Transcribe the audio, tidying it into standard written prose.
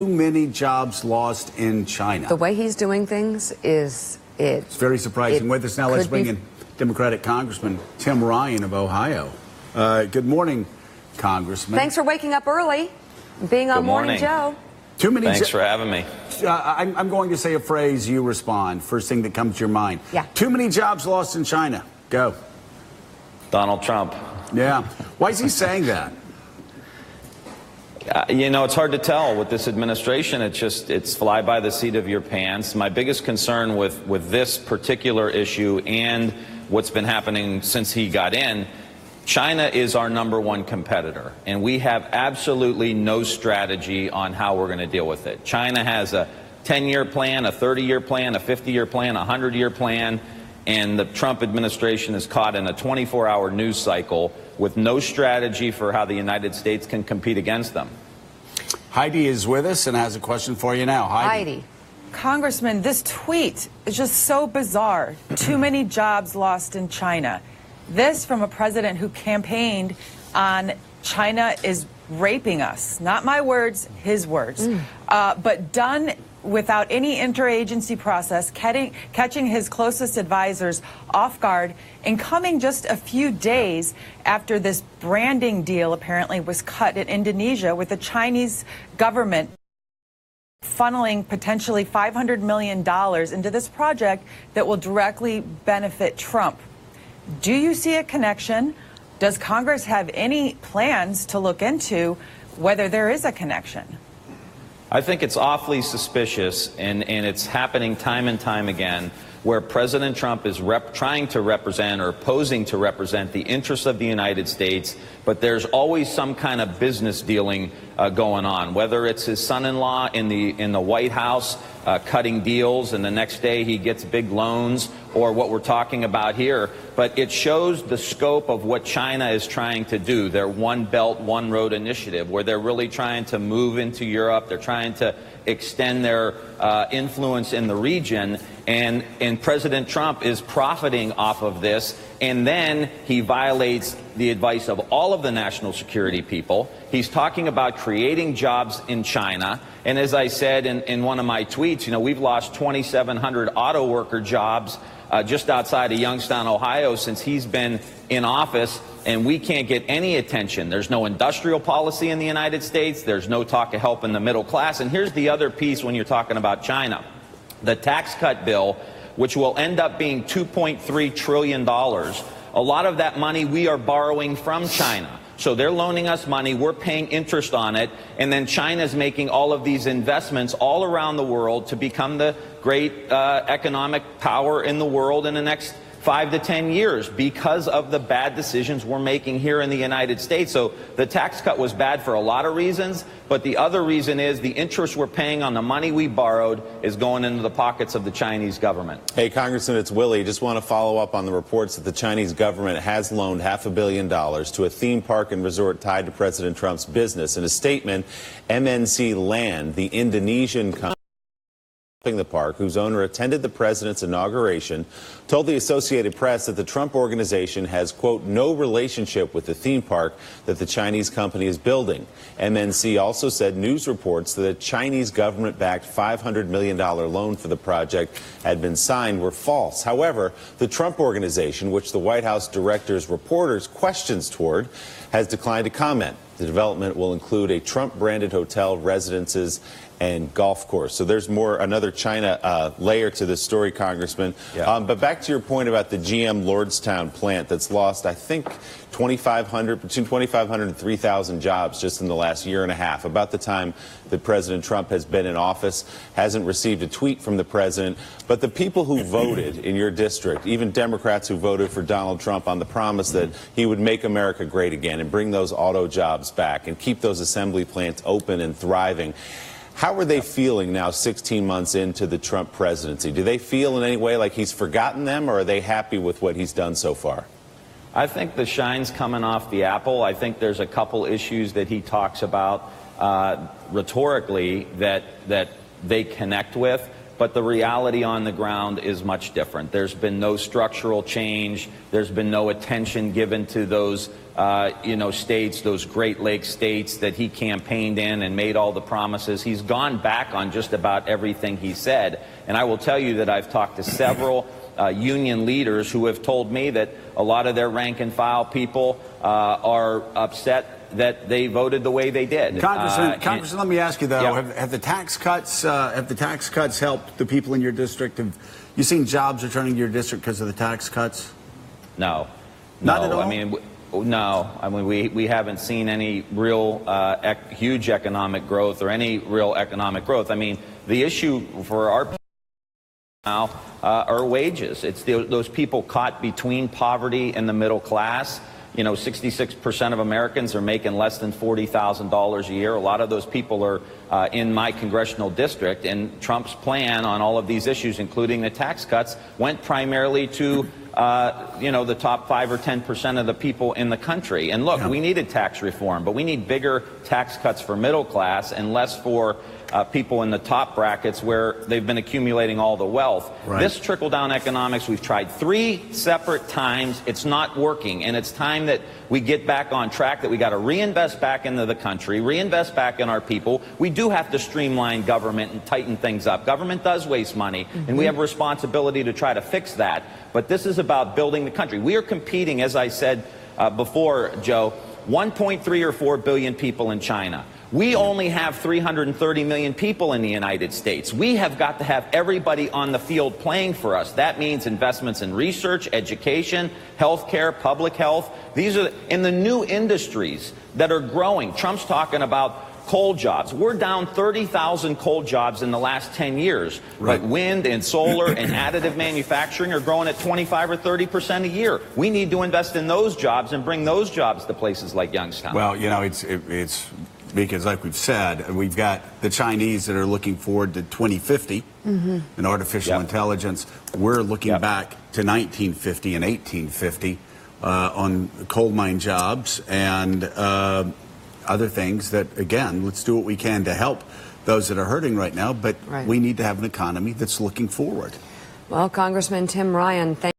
Too many jobs lost in China. The way he's doing things is It's very surprising. With us now, let's bring in Democratic Congressman Tim Ryan of Ohio. Good morning, Congressman. Thanks for waking up early, being on Morning Joe. Thanks for having me. I'm going to say a phrase, you respond. First thing that comes to your mind. Yeah. Too many jobs lost in China. Go. Donald Trump. Yeah. Why is he saying that? You know, it's hard to tell with this administration. It's fly by the seat of your pants. My biggest concern with this particular issue and what's been happening since he got in, China is our #1 competitor, and we have absolutely no strategy on how we're going to deal with it. China has a 10-year plan, a 30-year plan, a 50-year plan, a 100-year plan, and the Trump administration is caught in a 24-hour news cycle with no strategy for how the United States can compete against them. Heidi is with us and has a question for you now. Heidi. Congressman, this tweet is just so bizarre. Too many jobs lost in China. This from a president who campaigned on China is raping us. Not my words, his words. But done without any interagency process, catching his closest advisors off guard, and coming just a few days after this branding deal apparently was cut in Indonesia with the Chinese government funneling potentially $500 million into this project that will directly benefit Trump. Do you see a connection? Does Congress have any plans to look into whether there is a connection? I think it's awfully suspicious, and it's happening time and time again, where President Trump is trying to represent or posing to represent the interests of the United States, but there's always some kind of business dealing going on, whether it's his son-in-law in the White House cutting deals, and the next day he gets big loans, or what we're talking about here. But it shows the scope of what China is trying to do, their One Belt, One Road initiative, where they're really trying to move into Europe. They're trying to extend their influence in the region, and President Trump is profiting off of this, and then he violates the advice of all of the national security people. He's talking about creating jobs in China, and as I said in one of my tweets, you know, we've lost 2,700 auto worker jobs just outside of Youngstown, Ohio, since he's been in office, and we can't get any attention. There's no industrial policy in the United States. There's no talk of helping the middle class. And here's the other piece when you're talking about China. The tax cut bill, which will end up being $2.3 trillion, a lot of that money we are borrowing from China. So they're loaning us money, we're paying interest on it, and then China's making all of these investments all around the world to become the great economic power in the world in the next 5 to 10 years because of the bad decisions we're making here in the United States. So the tax cut was bad for a lot of reasons, but the other reason is the interest we're paying on the money we borrowed is going into the pockets of the Chinese government. Hey, Congressman, it's Willie. Just want to follow up on the reports that the Chinese government has loaned $500 million to a theme park and resort tied to President Trump's business. In a statement, MNC Land, the Indonesian company the park, whose owner attended the president's inauguration, told the Associated Press that the Trump organization has, quote, no relationship with the theme park that the Chinese company is building. MNC also said news reports that a Chinese government-backed $500 million loan for the project had been signed were false. However, the Trump organization, which the White House director's reporters questions toward, has declined to comment. The development will include a Trump-branded hotel, residences, and golf course. So there's another China layer to this story, Congressman. Yeah. But back to your point about the GM Lordstown plant that's lost, I think, between 2,500 and 3,000 jobs just in the last year and a half. About the time that President Trump has been in office, hasn't received a tweet from the president. But the people who voted in your district, even Democrats who voted for Donald Trump on the promise that he would make America great again and bring those auto jobs back and keep those assembly plants open and thriving, how are they feeling now 16 months into the Trump presidency? Do they feel in any way like he's forgotten them, or are they happy with what he's done so far? I think the shine's coming off the apple. I think there's a couple issues that he talks about rhetorically that they connect with. but the reality on the ground is much different. There's been no structural change. There's been no attention given to those states, those Great Lakes states that he campaigned in and made all the promises. He's gone back on just about everything he said. And I will tell you that I've talked to several union leaders who have told me that a lot of their rank and file people are upset that they voted the way they did. Congressman, let me ask you though: have the tax cuts helped the people in your district? Have you seen jobs returning to your district because of the tax cuts? No, not at all. I mean, we haven't seen any real huge economic growth or any real economic growth. I mean, the issue for our people now are wages. It's those people caught between poverty and the middle class. 66% of Americans are making less than $40,000 a year. A lot of those people are in my congressional district, and Trump's plan on all of these issues, including the tax cuts, went primarily to the top 5 or 10% of the people in the country. And look, we needed tax reform, but we need bigger tax cuts for middle class and less for people in the top brackets where they've been accumulating all the wealth. Right. This trickle-down economics, we've tried 3 separate times. It's not working, and it's time that we get back on track, that we got to reinvest back into the country, reinvest back in our people. We do have to streamline government and tighten things up. Government does waste money, and we have a responsibility to try to fix that. But this is about building the country. We are competing, as I said before, Joe, 1.3 or 4 billion people in China. We only have 330 million people in the United States. We have got to have everybody on the field playing for us. That means investments in research, education, healthcare, public health. These are in the new industries that are growing. Trump's talking about coal jobs. We're down 30,000 coal jobs in the last 10 years. Right. But wind and solar and additive manufacturing are growing at 25 or 30% a year. We need to invest in those jobs and bring those jobs to places like Youngstown. Well, it's because, like we've said, we've got the Chinese that are looking forward to 2050 in artificial intelligence. We're looking back to 1950 and 1850 on coal mine jobs and other things that, again, let's do what we can to help those that are hurting right now, but we need to have an economy that's looking forward. Well, Congressman Tim Ryan, thank